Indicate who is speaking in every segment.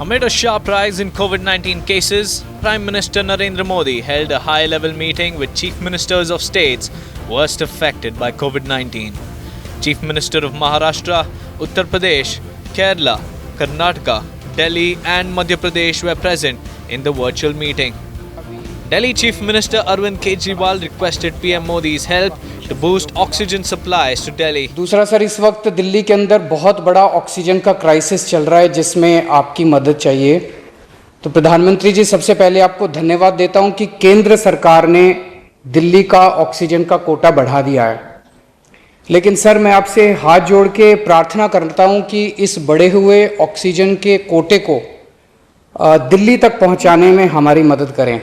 Speaker 1: Amid a sharp rise in COVID-19 cases, Prime Minister Narendra Modi held a high-level meeting with Chief Ministers of states worst affected by COVID-19. Chief Minister of Maharashtra, Uttar Pradesh, Kerala, Karnataka, Delhi and Madhya Pradesh were present in the virtual meeting. Delhi Chief Minister Arvind Kejriwal requested PM Modi's help to boost oxygen supplies to Delhi.
Speaker 2: दूसरा sir, इस वक्त दिल्ली के अंदर बहुत बड़ा oxygen का crisis चल रहा है जिसमें आपकी मदद चाहिए। तो प्रधानमंत्री जी, सबसे पहले आपको धन्यवाद देता हूं कि केंद्र सरकार ने दिल्ली का ऑक्सीजन का कोटा बढ़ा दिया है। लेकिन सर, मैं आपसे हाथ जोड़ के प्रार्थना करता हूं कि इस बढ़े हुए ऑक्सीजन के कोटे को दिल्ली तक पहुंचाने में हमारी मदद करें।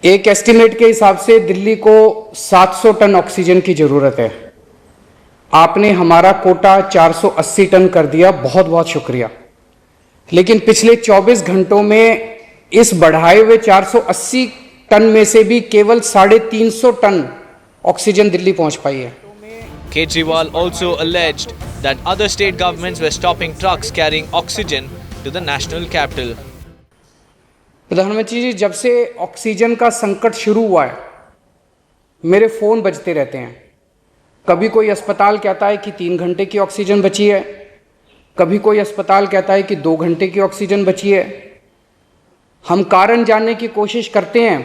Speaker 2: एक एस्टिमेट के हिसाब से दिल्ली को 700 टन ऑक्सीजन की ज़रूरत है। आपने हमारा कोटा 480 टन कर दिया, बहुत बहुत शुक्रिया। लेकिन पिछले 24 घंटों में इस बढ़ाए हुए 480 टन में से भी केवल 350 टन ऑक्सीजन दिल्ली पहुंच पाई है।
Speaker 1: Kejriwal also alleged that other state governments were stopping trucks carrying oxygen to the national capital.
Speaker 2: प्रधानमंत्री जी, जब से ऑक्सीजन का संकट शुरू हुआ है, मेरे फ़ोन बजते रहते हैं। कभी कोई अस्पताल कहता है कि 3 घंटे की ऑक्सीजन बची है, कभी कोई अस्पताल कहता है कि 2 घंटे की ऑक्सीजन बची है। हम कारण जानने की कोशिश करते हैं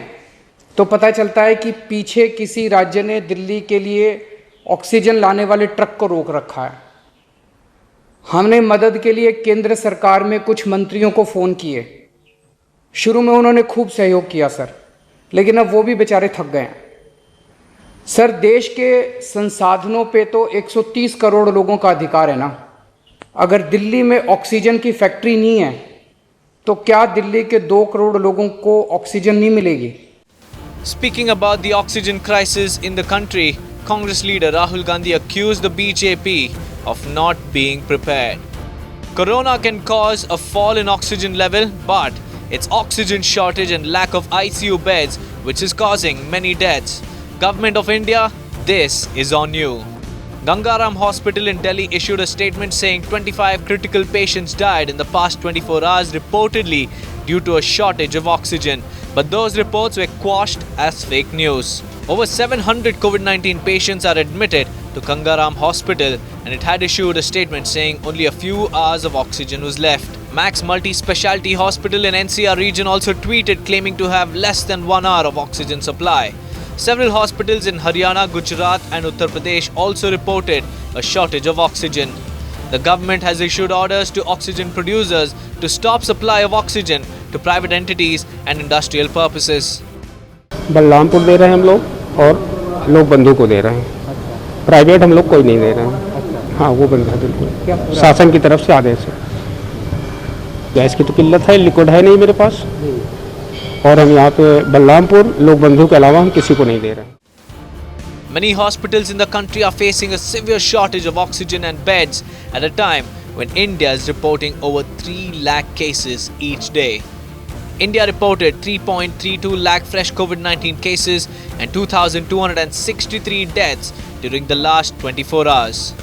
Speaker 2: तो पता चलता है कि पीछे किसी राज्य ने दिल्ली के लिए ऑक्सीजन लाने वाले ट्रक को रोक रखा है। हमने मदद के लिए केंद्र सरकार में कुछ मंत्रियों को फ़ोन किए। शुरू में उन्होंने खूब सहयोग किया सर, लेकिन अब वो भी बेचारे थक गए हैं। सर, देश के संसाधनों पे तो 130 करोड़ लोगों का अधिकार है ना। अगर दिल्ली में ऑक्सीजन की फैक्ट्री नहीं है तो क्या दिल्ली के 2 करोड़ लोगों को ऑक्सीजन नहीं मिलेगी?
Speaker 1: Speaking about the oxygen crisis in the country, Congress leader Rahul Gandhi accused the BJP of not being prepared. Corona can cause a fall in oxygen level, but it's oxygen shortage and lack of ICU beds which is causing many deaths. Government of India, this is on you. Gangaram Hospital in Delhi issued a statement saying 25 critical patients died in the past 24 hours reportedly due to a shortage of oxygen. But those reports were quashed as fake news. Over 700 COVID-19 patients are admitted to Gangaram Hospital and it had issued a statement saying only a few hours of oxygen was left. Max Multi-Specialty Hospital in NCR region also tweeted claiming to have less than 1 hour of oxygen supply. Several hospitals in Haryana, Gujarat and Uttar Pradesh also reported a shortage of oxygen. The government has issued orders to oxygen producers to stop supply of oxygen to private entities and industrial purposes.
Speaker 3: Balrampur दे रहे हैं हम लोग और लोग बंधु को दे रहे हैं। प्राइवेट हम लोग कोई नहीं दे रहे हैं। हाँ, वो बंद है बिल्कुल शासन की तरफ से आदेश है। गैस की तो किल्लत है, लिक्विड है नहीं मेरे पास, और हम यहाँ पे बलरामपुर लोग बंधु के अलावा हम किसी को नहीं दे रहे हैं।
Speaker 1: Many hospitals in the country are facing a severe shortage of oxygen and beds at a time when India is reporting over 3 lakh cases each day. India reported 3.32 lakh fresh COVID-19 cases and 2,263 deaths during the last 24 hours.